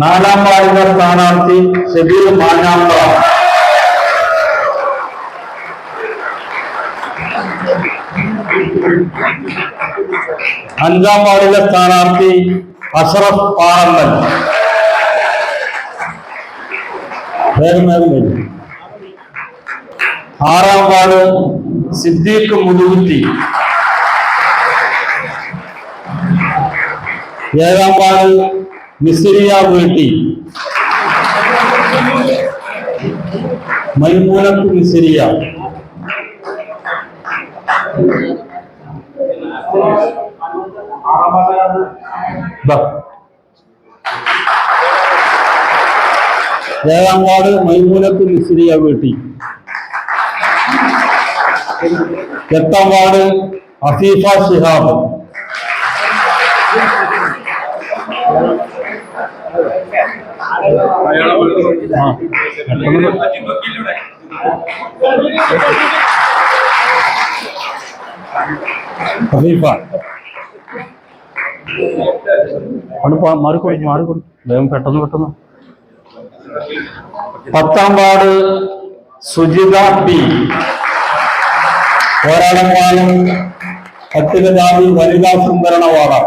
നാലാം വാർഡിലെ സ്ഥാനാർത്ഥി ഷബീർ മാഞ്ഞാമ്പ്ര. അഞ്ചാം വാർഡിലെ സ്ഥാനാർത്ഥി അഷ്റഫ് പാറമ്പൻ. ആറാം വാർഡ് സിദ്ദീഖ് മുതുകുറ്റി. ഏഴാം വാർഡ് മിസ്രിയ വീട്ടി. മൈമൂനത്ത് മിസ്രിയ. ഏഴാം വാർഡ് മൈമൂനത്ത് മിസ്രിയ വീട്ടി. എട്ടാം വാർഡ് അഫീഫ ശിഹാബ്. അഫീഫ മാറിക്കൊടുക്കും മാറിക്കൊടുക്കും വേഗം പെട്ടെന്ന് പെട്ടെന്ന്. പത്താം വാർഡ് സുജിത പി. പോരാടങ്ങാനും പട്ടികജാതി വനിതാ സംവരണ വാർഡ്.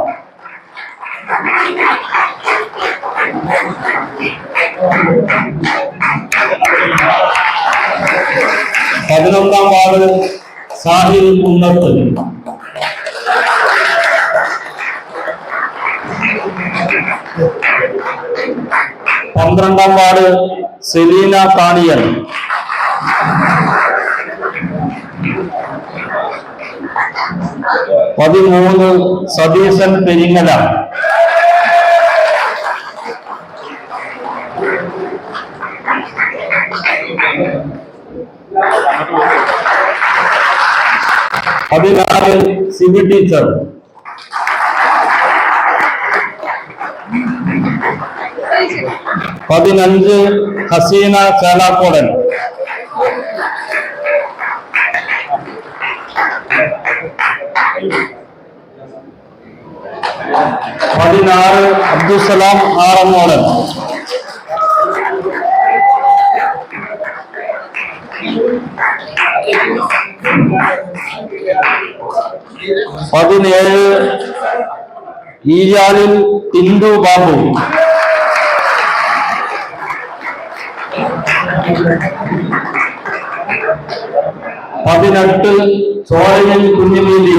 പതിനൊന്നാം വാർഡ് സാഹിൽ കുന്നത്ത്. പന്ത്രണ്ടാം വാർഡ് സെലീന താണിയൻ. പതിമൂന്ന് സതീശൻ പെരിങ്ങല. പതിനാറ് സിബി ടീച്ചർ. പതിനഞ്ച് ഹസീന ചേലാക്കോടൻ. പതിനാറ് അബ്ദുസലാം ആറങ്ങോടൻ. പതിനേഴ് ഈരാലിൽ ടിൻഡു ബാബു. പതിനെട്ട് ചോരയിൽ കുഞ്ഞുമീലി.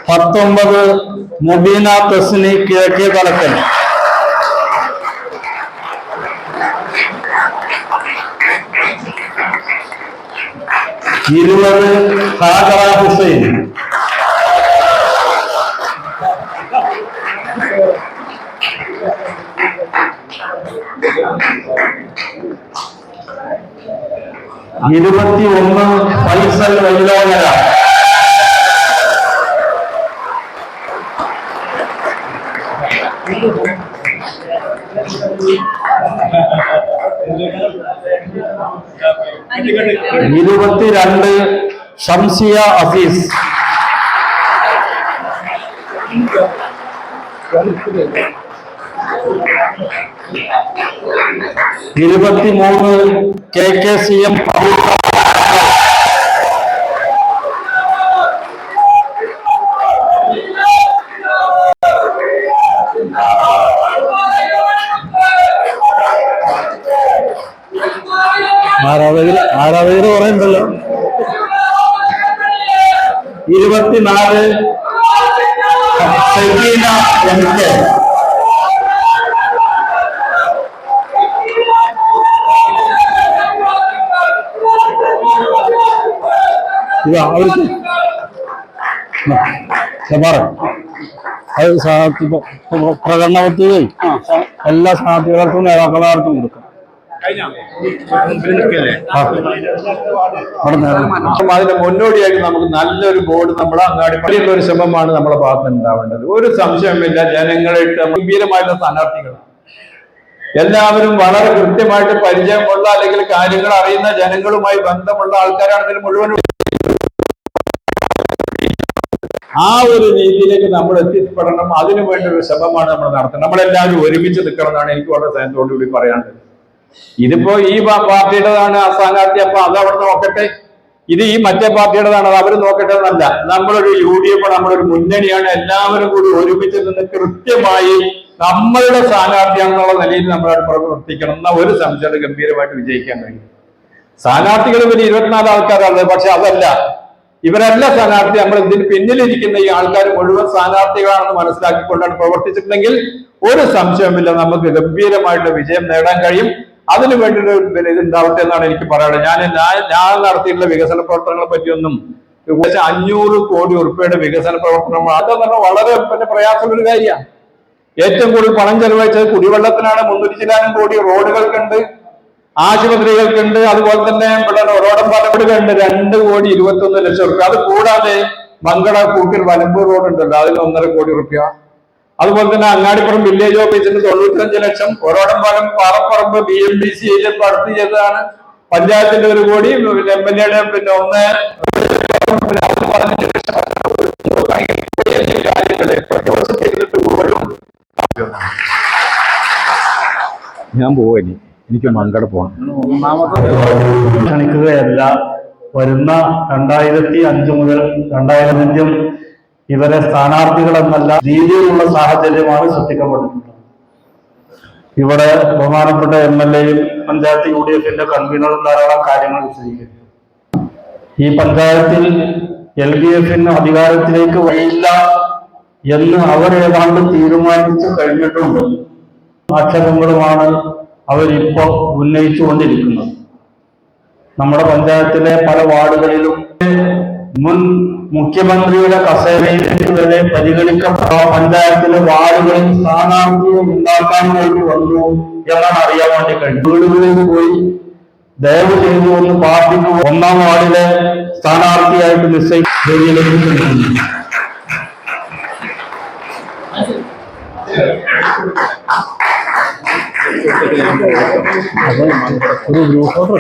പത്തൊമ്പത് മുബീന തസ്നി കിഴക്കേ തലക്കൽ. ഇരുപത് ഹാജറ ഹുസൈൻ. ഇരുപത്തിയൊന്ന് ഫൈസൽ വൈലോകര. ഇരുപത്തിരണ്ട് ഷംസിയ അസീസ്. ഇരുപത്തിമൂന്ന് KKCM. ആരാധകര് പറയുന്നുണ്ടല്ലോ. 24 സക്കീന MK. അവർക്ക് പ്രകടനത്തിൽ എല്ലാ സ്ഥാനാർത്ഥികൾക്കും നേതാക്കളാർക്കും കൊടുക്കാം. അതിന്റെ മുന്നോടിയായിട്ട് നമുക്ക് നല്ലൊരു ബോർഡ് നമ്മുടെ അങ്ങാടിപ്പടിയുള്ള ഒരു ശ്രമമാണ് നമ്മുടെ ഭാഗത്ത് ഉണ്ടാവേണ്ടത്. ഒരു സംശയമില്ല, ജനങ്ങളായിട്ട് ഗംഭീരമായിട്ടുള്ള സ്ഥാനാർത്ഥികളാണ് എല്ലാവരും. വളരെ കൃത്യമായിട്ട് പരിചയമുള്ള അല്ലെങ്കിൽ കാര്യങ്ങൾ അറിയുന്ന ജനങ്ങളുമായി ബന്ധമുള്ള ആൾക്കാരാണ് ഇതിൽ മുഴുവൻ. ആ ഒരു രീതിയിലേക്ക് നമ്മൾ എത്തിപ്പെടണം. അതിനു വേണ്ട ഒരു ശ്രമമാണ് നമ്മൾ നടത്തുന്നത്. നമ്മളെല്ലാവരും ഒരുമിച്ച് നിൽക്കണം എന്നാണ് എനിക്ക് വളരെ സ്നേഹത്തോടുകൂടി പറയാനുള്ളത്. ഇതിപ്പോ ഈ പാർട്ടിയുടേതാണ് ആ സ്ഥാനാർത്ഥി, അപ്പൊ അത് അവിടെ നോക്കട്ടെ. ഇത് ഈ മറ്റേ പാർട്ടിയുടേതാണ്, അത് അവർ നോക്കട്ടെ എന്നല്ല. നമ്മളൊരു UDF, നമ്മളൊരു മുന്നണിയാണ്. എല്ലാവരും കൂടി ഒരുമിച്ച് നിന്ന് കൃത്യമായി നമ്മളുടെ സ്ഥാനാർത്ഥിയാണെന്നുള്ള നിലയിൽ നമ്മളവിടെ പ്രവർത്തിക്കണം. എന്നാൽ ഒരു സംശയം ഗംഭീരമായിട്ട് വിജയിക്കാൻ കഴിയും. സ്ഥാനാർത്ഥികൾ ഇവർ 24 ആൾക്കാരാണ്, പക്ഷെ അതല്ല, ഇവരല്ല സ്ഥാനാർത്ഥി. നമ്മൾ ഇതിന് പിന്നിലിരിക്കുന്ന ഈ ആൾക്കാർ മുഴുവൻ സ്ഥാനാർത്ഥികളാണെന്ന് മനസ്സിലാക്കിക്കൊണ്ടാണ് പ്രവർത്തിച്ചിട്ടുണ്ടെങ്കിൽ ഒരു സംശയമില്ല, നമുക്ക് ഗംഭീരമായിട്ട് വിജയം നേടാൻ കഴിയും. അതിനു വേണ്ടിയിട്ട് ഇത് ഉണ്ടാവട്ടെ എന്നാണ് എനിക്ക് പറയാനുള്ളത്. ഞാൻ നടത്തിയിട്ടുള്ള വികസന പ്രവർത്തനങ്ങളെ പറ്റിയൊന്നും 500 കോടി ഉറുപ്പിയുടെ വികസന പ്രവർത്തനം, അതെന്ന് പറഞ്ഞാൽ വളരെ പ്രയാസമുള്ള കാര്യമാണ്. ഏറ്റവും കൂടുതൽ പണം ചെലവഴിച്ചത് കുടിവെള്ളത്തിനാണ്. 300 കോടി റോഡുകൾക്കുണ്ട്, ആശുപത്രികൾക്കുണ്ട്, അതുപോലെ തന്നെ ഇവിടെ റോഡും പാലപ്പെടുകളുണ്ട് 2,21,00,000 റുപ്യ. അത് കൂടാതെ മംഗള കൂട്ടിൽ വലമ്പൂർ റോഡ് ഉണ്ടല്ലോ, അതിന് 1.5 കോടി റുപ്യ. അതുപോലെ തന്നെ അങ്ങാടിപ്പുറം വില്ലേജ് ഓഫീസിന് 95 ലക്ഷം. ഒരോടംപാലം പാറപ്പറമ്പ് BMDC ഏരിയ നടത്തി ചെയ്തതാണ്. പഞ്ചായത്തിന്റെ 1 കോടി, MLA-യുടെ 1 ഞാൻ പോവാനി, എനിക്ക് മങ്കട പോകണം. ക്ഷണിക്കുകയല്ല, വരുന്ന 2005 മുതൽ 2005 ഇവരെ സ്ഥാനാർത്ഥികളെന്നല്ല രീതിയിലുള്ള സാഹചര്യമാണ് സൃഷ്ടിക്കപ്പെട്ടിട്ടുള്ളത്. ഇവിടെ ബഹുമാനപ്പെട്ട MLA-യും പഞ്ചായത്ത് UDF-ന്റെ കൺവീനറും ധാരാളം കാര്യങ്ങൾ വിശദീകരിച്ചു. ഈ പഞ്ചായത്തിൽ LDF-ന് അധികാരത്തിലേക്ക് വഴിയില്ല എന്ന് അവർ ഏതാണ്ട് തീരുമാനിച്ചു കഴിഞ്ഞിട്ടുണ്ട്. ആക്ഷേപങ്ങളുമാണ് അവരിപ്പോ ഉന്നയിച്ചുകൊണ്ടിരിക്കുന്നത്. നമ്മുടെ പഞ്ചായത്തിലെ പല വാർഡുകളിലും മുൻ മുഖ്യമന്ത്രിയുടെ കസേരയിലേക്ക് വരെ പരിഗണിക്കപ്പെട്ട പഞ്ചായത്തിലെ വാർഡുകളിൽ സ്ഥാനാർത്ഥിയെ ഉണ്ടാക്കാൻ വേണ്ടി വന്നു എന്നാണ് അറിയാൻ വേണ്ടി കഴിഞ്ഞു. വീടുകളിൽ പോയി ദയവ് ചെയ്തു ഒന്ന് പാർട്ടിക്ക് 1-ാം വാർഡിലെ സ്ഥാനാർത്ഥിയായിട്ട് നിശ്ചയിച്ചു. ഒരു ഗ്രൂപ്പ് ഫോട്ടോ